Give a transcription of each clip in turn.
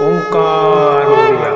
ओंकार ओडिया।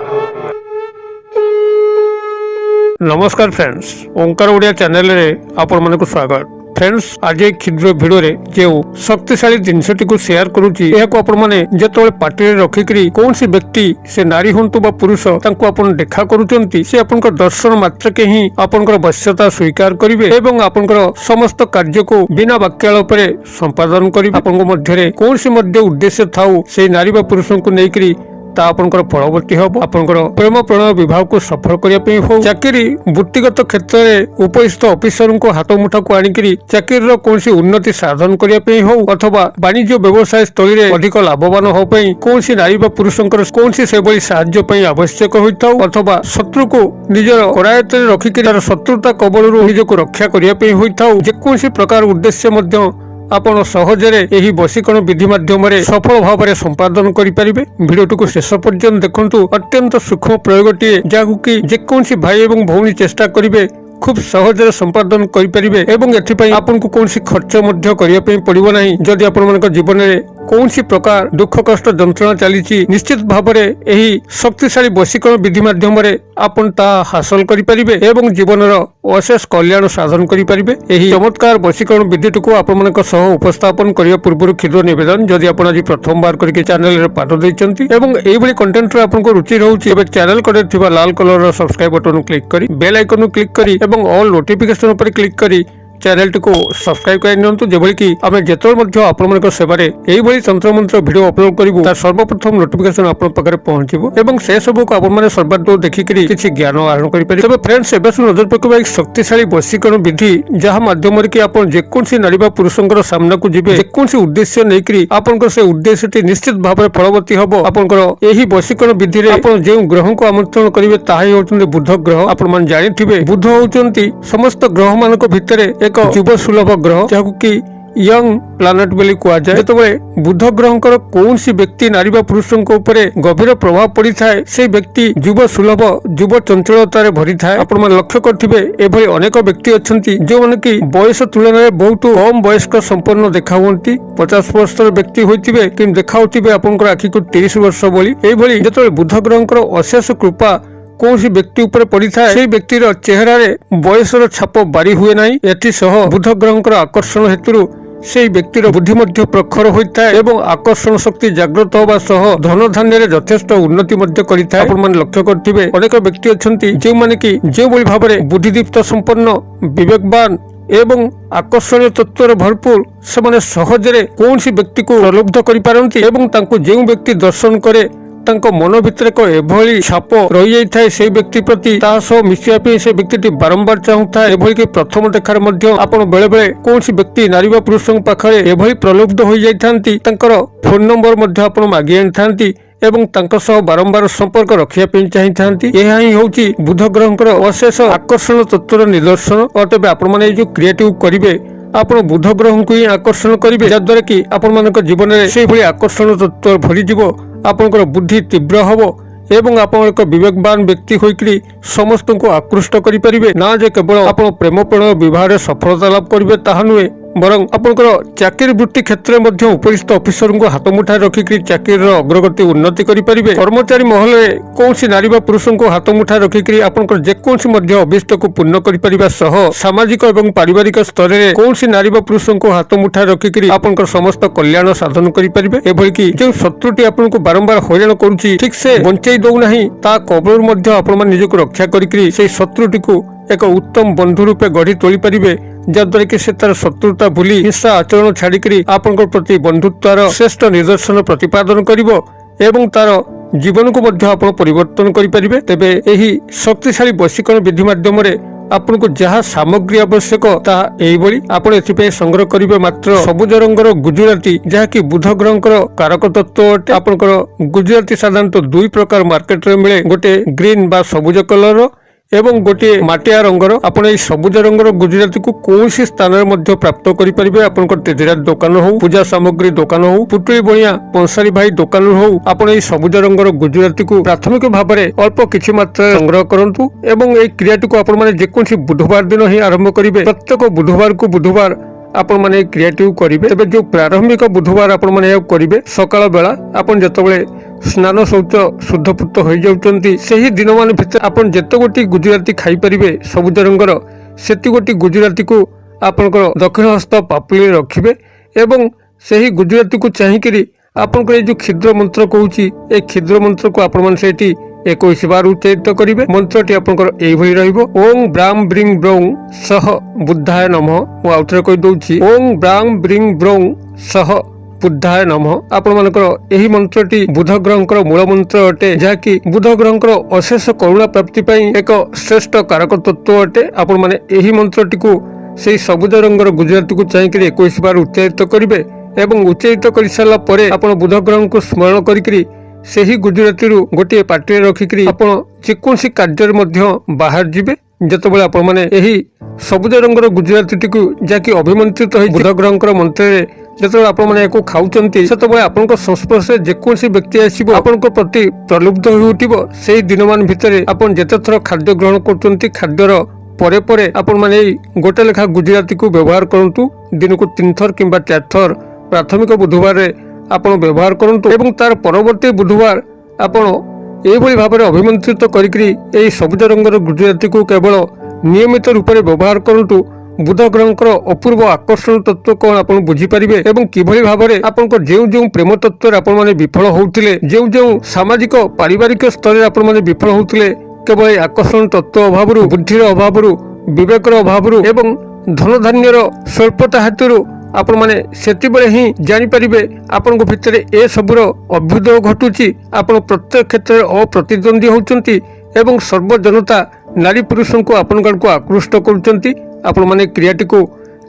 नमस्कार फ्रेंड्स, ओंकार ओडिया चैनल रे आपण मानक स्वागत। फ्रेंड्स, आज एक क्षुद्र भिडियो रे जो शक्तिशाली जिनसटी को शेयर करूची एको आपण माने जेतोले पार्टी रे रखिकरी कौन सी व्यक्ति से नारी होंतु बा पुरुष तांको आपण देखा करूचंती से आपनकर दर्शन मात्र के ही आपनकर वश्यता स्वीकार करिवे एवं आपनकर समस्त कार्य को बिना वाक्याल परे संपादन करिवे। आपनको मध्य रे कौन सी मध्य उद्देश्य थाउ से नारी बा पुरुष को नेकरी ता आपनकर फलवती हम आपनकर प्रेम प्रणय विवाह को सफल करने हो चाकरी वृत्तिगत क्षेत्र में उपस्थित ऑफिसर को हाथ मुठा को आनिकी चाकरी कौन उन्नति साधन करने हो अथवा वाणिज्य व्यवसाय स्थली में अधिक लाभवान होपाई कौन नारी बा पुरुषंकर कौन से साहाय्य आवश्यक होता अथवा शत्रु को निजर करायत रखिक शत्रुता कबल निजक रक्षा करने होता जेकोसी प्रकार उद्देश्य आपण सहजरे एही वशीकरण विधि माध्यम सफल भाव में संपादन करें। भिडियोटी को शेष पर्यंत देखंतु। अत्यंत सूक्ष्म प्रयोगटी जहां कि जेकोसी भाई एवं भौणी चेष्टा करेंगे खूब सहजरे संपादन करें एवं एथिपाई आपनको कौन खर्च मध्य करने पड़ो ना। जदि आपण जीवन में कौन प्रकार दुख कष्ट जंत्रणा चली निश्चित भाव में शक्तिशाली वशीकरण विधि माध्यम आपन ता हासिल करें एवं जीवन अशेष कल्याण साधन करें। चमत्कार वशीकरण विधिटी को आपण उपस्थापन करने पूर्व क्षुद्र निवेदन जदि आप आज प्रथम बार करके चैनल रे पाठ देइचंती एवं एइबली कंटेंट रे आपनको रुचि रहउची एबे चैनल करे थिबा लाल कलर रो सब्सक्राइब बटन क्लिक करी बेल आइकन क्लिक करी एवं ऑल नोटिफिकेशन पर क्लिक करी चैनल को सब्सक्राइब कर जेभली कि आम जिते आपण सेवारे यही तंत्र मंत्र भिडियो अपलोड करूँ तार सर्वप्रथम नोटिफिकेशन आप पहुंचो एवं से सब को आप सर्वाधिक देखिकी किसी ज्ञान आहरण करेंगे। तब फ्रेंड्स एवं नजर पकड़ा एक शक्तिशाली वशीकरण विधि जहाँ माध्यम आप जेकोसी नारी बा पुरुषंकर सामना को जीवे जेकोसी उद्देश्य नहीं आपन से उद्देश्य निश्चित भाव में फलवती हम आपंकर यही वशीकरण विधि में जो ग्रह को आमंत्रण करेंगे ताही होउछन्ति बुध ग्रह। आपण जानिथिबे बुध होउछन्ति समस्त ग्रह मानक भितर एक युव सुलभ ग्रह जहाँ कि यंग प्लानेट बोली कह जाए। जो बुध ग्रहकर कौन व्यक्ति नारी बा पुरुषों उपरे गभीर प्रभाव पड़ी थाए से व्यक्ति युव सुलभ युव चंचलतार भरी थाए। आपण लक्ष्य करेंगे एभली अनेक व्यक्ति अच्छा जो मैंने कि बयस तुलन में बहुत कम वयस्क संपन्न देखा 50 वर्षर व्यक्ति होते कि देखा आपंकर आखि को 30 वर्ष बोली जो बुध ग्रहकर अशेष कृपा कौन व्यक्ति ऊपर पड़ी थाए से व्यक्तिर चेहरा बयसर छाप बारी हुए ना। एसह बुध ग्रहकर आकर्षण हेतु से व्यक्तिर बुद्धि मध्य प्रखर होता है एवं आकर्षण शक्ति जागृत होगा सह धन धान्य यथेष्ट उन्नति करें। आप लक्ष्य करेंगे अनेक व्यक्ति अच्छा जो माने कि जो भाव में बुद्धिदीप्त संपन्न विवेकवान एवं आकर्षणीय तत्व भरपूर से सहजरे कौन व्यक्ति को प्रलुब्ध कर जो व्यक्ति दर्शन करे तांको मन भितर एक एभली छाप रही जाए से व्यक्ति प्रति मिशिया से व्यक्ति बारंबार चाहूता एभली कि प्रथम देखार आपण बेले बेले कौन व्यक्ति नारी बा पुरुष पाखरे एभली प्रलुब्ध हो जाती फोन नंबर आपण मागी आनी एवं तांको सह बारंबार संपर्क रखिया चाहिए। यह ही होची बुध ग्रहकर अशेष आकर्षण तत्वर निदर्शन। और तेज आपण जो क्रिएटिव करेंगे आप बुध ग्रह को ही आकर्षण करेंगे जहाद्वारा कि आपण जीवन में से आकर्षण तत्व भरीज आपनकर बुद्धि तीव्र हम एवं आप एक विवेकवान व्यक्ति होकर समस्त को आकृष्ट करें ना जे केवल आप प्रेम प्रणय विवाह सफलता लाभ करेंगे ताहा नुहे बरं आपनकर चाकरी वृत्ति क्षेत्र में उपस्थित ऑफिसर को हाथ मुठा रखिक चाकरी अग्रगति उन्नति करें। कर्मचारी महल में कौन नारी बा पुरुष को हाथ मुठा रखिक आपनकर जेकोसी अभिष्ट को पूर्ण कर सामाजिक और पारिवारिक स्तर में कौन नारी बा पुरुष को हाथ मुठा रखिक आपनकर समस्त कल्याण साधन करें। एभली कि जो शत्रुटी आपको बारंबार हैरान करुच्ची ठीक से बंचाई दौना ता कबल आपण निजक रक्षा कर शत्रुटी को एक उत्तम बंधु रूपे गढ़ी तोली पारिबे जहाद्वारा कि से तार शत्रुता भूली हिंसा आचरण छाड़िकी आपण प्रति बंधुत्वर श्रेष्ठ निदर्शन प्रतिपादन करिवो एवं तार जीवन को मध्य आपण परिवर्तन करें। तेबे एही शक्तिशाली वशीकरण विधि माध्यम आपन को जहाँ सामग्री आवश्यक आपण एथिपे संग्रह करेंगे मात्र सबुज रंगर गुजराती जहाँ कि बुध ग्रहकर कारक तत्व अटे। आपनकर गुजराती साधारणतः दुई प्रकार मार्केट रे मिले गोटे ग्रीन बा सबुज कलर एवं गोटे माटिया रंगर आपण सबुज रंगर गुजराती को कौन स्थान में प्राप्त करेंगे। आपंकर तेजराज दुकान हो पूजा सामग्री दुकान हो पुटुली बणिया पंसारी भाई दुकान हो आपण सबुज रंगर गुजराती को प्राथमिक भाव में अल्प किछि मात्रा संग्रह करंतु एवं ए क्रियाटी को आपण माने जेकोसी बुधवार दिन ही आरंभ करेंगे। प्रत्येक बुधवार को बुधवार आपण माने क्रिएटिव करेंगे। तेज जो प्रारंभिक बुधवार आपण माने करेंगे सकाळ बेला आपण जतबेले ସ୍ନାନ ଶୌଚ ଶୁଦ୍ଧପୂତ ହୋଇଯାଉଛନ୍ତି ସେହି ଦିନମାନ ଭିତରେ ଆପଣ ଯେତେ ଗୋଟି ଗୁଜୁରାତି ଖାଇପାରିବେ ସବୁଜ ରଙ୍ଗର ସେତି ଗୋଟି ଗୁଜୁରାତିକୁ ଆପଣଙ୍କର ଦକ୍ଷିଣ ହସ୍ତ ପାପୁଲିରେ ରଖିବେ ଏବଂ ସେହି ଗୁଜୁରାତିକୁ ଚାହିଁକିରି ଆପଣଙ୍କର ଏଇ ଯେଉଁ କ୍ଷୁଦ୍ର ମନ୍ତ୍ର କହୁଛି ଏ କ୍ଷୁଦ୍ର ମନ୍ତ୍ରକୁ ଆପଣମାନେ ସେଇଠି 21 ବାର ଉଚ୍ଚାରିତ କରିବେ। ମନ୍ତ୍ରଟି ଆପଣଙ୍କର ଏଇଭଳି ରହିବ ଓଂ ବ୍ରାଂ ବ୍ରିଂ ବ୍ରୌଂ ସହ ବୁଦ୍ଧାୟ ନମଃ। ମୁଁ ଆଉଥରେ କହିଦେଉଛି ଓଂ ବ୍ରାଂ ବ୍ରିଂ ବ୍ରୌଂ ସହ ବୁଦ୍ଧାୟ ନମଃ। ଆପଣମାନଙ୍କର ଏହି ମନ୍ତ୍ରଟି ବୁଧ ଗ୍ରହଙ୍କର ମୂଳ ମନ୍ତ୍ର ଅଟେ ଯାହାକି ବୁଧ ଗ୍ରହଙ୍କର ଅଶେଷ କରୁଣା ପ୍ରାପ୍ତି ପାଇଁ ଏକ ଶ୍ରେଷ୍ଠ କାରକ ତତ୍ତ୍ୱ ଅଟେ। ଆପଣମାନେ ଏହି ମନ୍ତ୍ରଟିକୁ ସେହି ସବୁଜ ରଙ୍ଗର ଗୁଜୁରାତିକୁ ଚାହିଁକିରି 21 ବାର ଉଚ୍ଚାରିତ କରିବେ ଏବଂ ଉଚ୍ଚାରିତ କରିସାରିଲା ପରେ ଆପଣ ବୁଧ ଗ୍ରହଙ୍କୁ ସ୍ମରଣ କରିକିରି ସେହି ଗୁଜୁରାତିରୁ ଗୋଟିଏ ପାଟିରେ ରଖିକିରି ଆପଣ ଯେକୌଣସି କାର୍ଯ୍ୟରେ ମଧ୍ୟ ବାହାରି ଯିବେ। ଯେତେବେଳେ ଆପଣମାନେ ଏହି ସବୁଜ ରଙ୍ଗର ଗୁଜୁରାତିଟିକୁ ଯାହାକି ଅଭିମନ୍ତ୍ରିତ ହୋଇ ବୁଧ ଗ୍ରହଙ୍କର ମନ୍ତ୍ରରେ ଯେତେବେଳେ ଆପଣମାନେ ଏହାକୁ ଖାଉଛନ୍ତି ସେତେବେଳେ ଆପଣଙ୍କ ସଂସ୍ପର୍ଶରେ ଯେକୌଣସି ବ୍ୟକ୍ତି ଆସିବ ଆପଣଙ୍କ ପ୍ରତି ପ୍ରଲୁବ୍ଧ ହୋଇ ଉଠିବ। ସେହି ଦିନମାନ ଭିତରେ ଆପଣ ଯେତେ ଥର ଖାଦ୍ୟ ଗ୍ରହଣ କରୁଛନ୍ତି ଖାଦ୍ୟର ପରେ ପରେ ଆପଣମାନେ ଏଇ ଗୋଟେ ଲେଖା ଗୁଜୁରାତିକୁ ବ୍ୟବହାର କରନ୍ତୁ। ଦିନକୁ 3 ଥର କିମ୍ବା 4 ଥର ପ୍ରାଥମିକ ବୁଧବାରରେ ଆପଣ ବ୍ୟବହାର କରନ୍ତୁ ଏବଂ ତାର ପରବର୍ତ୍ତୀ ବୁଧବାର ଆପଣ ଏଇଭଳି ଭାବରେ ଅଭିମନ୍ତ୍ରିତ କରିକିରି ଏହି ସବୁଜ ରଙ୍ଗର ଗୁଜୁରାତିକୁ କେବଳ ନିୟମିତ ରୂପରେ ବ୍ୟବହାର କରନ୍ତୁ। ବୁଧ ଗ୍ରହଙ୍କର ଅପୂର୍ବ ଆକର୍ଷଣ ତତ୍ତ୍ୱ କଣ ଆପଣ ବୁଝିପାରିବେ ଏବଂ କିଭଳି ଭାବରେ ଆପଣଙ୍କ ଯେଉଁ ଯେଉଁ ପ୍ରେମ ତତ୍ତ୍ୱରେ ଆପଣମାନେ ବିଫଳ ହେଉଥିଲେ, ଯେଉଁ ଯେଉଁ ସାମାଜିକ ପାରିବାରିକ ସ୍ତରରେ ଆପଣମାନେ ବିଫଳ ହେଉଥିଲେ କେବଳ ଏହି ଆକର୍ଷଣ ତତ୍ତ୍ୱ ଅଭାବରୁ, ବୁଦ୍ଧିର ଅଭାବରୁ, ବିବେକର ଅଭାବରୁ ଏବଂ ଧନଧାନ୍ୟର ସ୍ୱଳ୍ପତା ହେତୁରୁ ଆପଣମାନେ ସେତେବେଳେ ହିଁ ଜାଣିପାରିବେ ଆପଣଙ୍କ ଭିତରେ ଏସବୁର ଅଭ୍ୟୁଦୟ ଘଟୁଛି। ଆପଣ ପ୍ରତ୍ୟେକ କ୍ଷେତ୍ରରେ ଅପ୍ରତିଦ୍ୱନ୍ଦ୍ୱୀ ହେଉଛନ୍ତି ଏବଂ ସର୍ବଜନତା ନାରୀ ପୁରୁଷଙ୍କୁ ଆପଣଙ୍କ ଆଡ଼କୁ ଆକୃଷ୍ଟ କରୁଛନ୍ତି। ଆପଣମାନେ କ୍ରିୟାଟିକୁ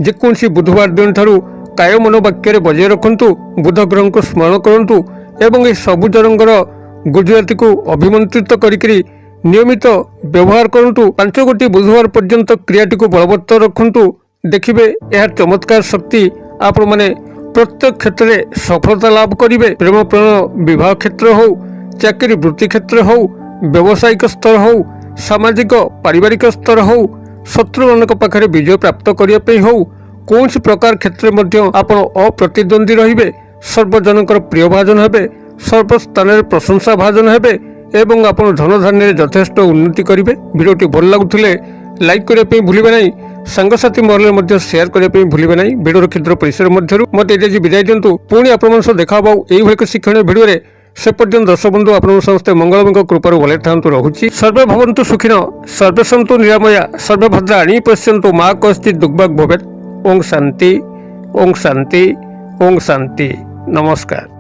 ଯେକୌଣସି ବୁଧବାର ଦିନଠାରୁ କାୟ ମନୋବାକ୍ୟରେ ବଜାୟ ରଖନ୍ତୁ, ବୁଧ ଗ୍ରହଙ୍କୁ ସ୍ମରଣ କରନ୍ତୁ ଏବଂ ଏହି ସବୁଜ ରଙ୍ଗର ଗୁଜୁରାତିକୁ ଅଭିମନ୍ତ୍ରିତ କରିକିରି ନିୟମିତ ବ୍ୟବହାର କରନ୍ତୁ। 5 ଗୋଟି ବୁଧବାର ପର୍ଯ୍ୟନ୍ତ କ୍ରିୟାଟିକୁ ବଳବତ୍ତର ରଖନ୍ତୁ। ଦେଖିବେ ଏହାର ଚମତ୍କାର ଶକ୍ତି ଆପଣମାନେ ପ୍ରତ୍ୟେକ କ୍ଷେତ୍ରରେ ସଫଳତା ଲାଭ କରିବେ। ପ୍ରେମ ପ୍ରେମ ବିବାହ କ୍ଷେତ୍ର ହେଉ, ଚାକିରି ବୃତ୍ତି କ୍ଷେତ୍ର ହେଉ, ବ୍ୟବସାୟିକ ସ୍ତର ହେଉ, ସାମାଜିକ ପାରିବାରିକ ସ୍ତର ହେଉ, ଶତ୍ରୁମାନଙ୍କ ପାଖରେ ବିଜୟ ପ୍ରାପ୍ତ କରିବା ପାଇଁ ହେଉ, କୌଣସି ପ୍ରକାର କ୍ଷେତ୍ରରେ ମଧ୍ୟ ଆପଣ ଅପ୍ରତିଦ୍ୱନ୍ଦ୍ୱୀ ରହିବେ, ସର୍ବଜନଙ୍କର ପ୍ରିୟ ଭାଜନ ହେବେ, ସର୍ବସ୍ଥାନରେ ପ୍ରଶଂସା ଭାଜନ ହେବେ ଏବଂ ଆପଣ ଧନଧାନ୍ୟରେ ଯଥେଷ୍ଟ ଉନ୍ନତି କରିବେ। ଭିଡ଼ିଓଟି ଭଲ ଲାଗୁଥିଲେ ଲାଇକ୍ କରିବା ପାଇଁ ଭୁଲିବେ ନାହିଁ, ସାଙ୍ଗସାଥୀ ମହଲରେ ମଧ୍ୟ ସେୟାର କରିବା ପାଇଁ ଭୁଲିବେ ନାହିଁ। ଭିଡ଼ିଓର କ୍ଷୁଦ୍ର ପରିସର ମଧ୍ୟରୁ ମୋତେ ଏଠି ଆଜି ବିଦାୟ ଦିଅନ୍ତୁ। ପୁଣି ଆପଣମାନଙ୍କ ସହ ଦେଖା ହେବ ଏଇଭଳି ଏକ ଶିକ୍ଷଣୀୟ ଭିଡ଼ିଓରେ। ସେ ପର୍ଯ୍ୟନ୍ତ ଦର୍ଶକ ବନ୍ଧୁ ଆପଣଙ୍କ ସମସ୍ତେ ମଙ୍ଗଳଙ୍କ କୃପାରୁ ଭଲରେ ଥାନ୍ତୁ। ରହୁଛି ସର୍ବେ ଭବନ୍ତୁ ସୁଖିନ, ସର୍ବେ ସନ୍ତୁ ନିରାମୟା, ସର୍ବେ ଭଦ୍ରାଣୀ ପଶ୍ୟନ୍ତୁ, ମା କଶ୍ଚିତ୍ ଦୁର୍ଭାଗ୍ୟ ଭବେତ୍। ଓଂ ଶାନ୍ତି, ଓଂ ଶାନ୍ତି, ଓଂ ଶାନ୍ତି। ନମସ୍କାର।